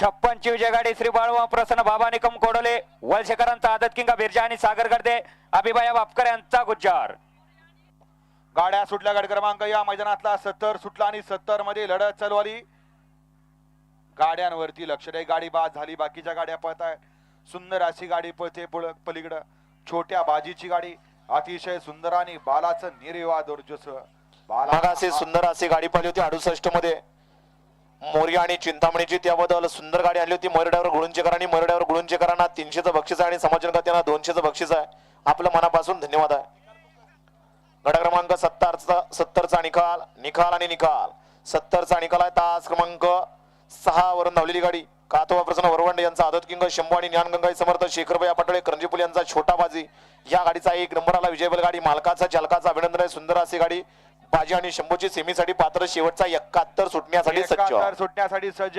56ची विजय गाडी श्री बाळवा प्रसन्न बाबा निकम कोडोले वलशेकरांचा आदत किंग बिरजा आणि सागर गर्दे अभिभाया बापकर यांचा गुज्जार। गाड्या सुटल्या गाडी क्रमांक या मैदानातला 70 सुटला आणि 70 मध्ये लढत चालू आली। गाड्यांवरती लक्ष द्या, गाडी बाद झाली, बाकीच्या गाड्या पळत आहेत। सुंदर अशी गाडी पळते पलीकडं छोट्या बाजीची गाडी अतिशय सुंदर आणि बालाचं निर्विवाद वर्चस्व। मागाशी सुंदर अशी गाडी पाहिली होती 68 मध्ये मोर्या आणि चिंतामणीची, त्याबद्दल सुंदर गाडी आणली होती। मरड्यावर गुळुंचेकरांनी, मरड्यावर गुळुंचेकरांना 300चं बक्षीस आहे आणि समाजनकर्त्यांना 200चं बक्षीस आहे। आपलं मनापासून धन्यवाद आहे। गट क्रमांक 70चा निकाल आणि निकाल 70चा निकाल आहे। तास क्रमांक 6 वरून धावलेली गाडी कातोबा प्रसन्न वरवंडे यांचा आदत किंग शंभू आणि ज्ञानगंगाई समर्थ शेखरबाई पाटोळे करंजीपुल यांचा छोटा बाजी या गाडीचा 1 नंबरला विजयबल गाडी मालकाचा चालकाचा अभिनंदन आहे। सुंदर अशी गाडी बाजी आणि शंभूची सेमीसाठी पात्र शेवटचा 71 सुटण्यासाठी सज्ज सुटण्यासाठी सज्ज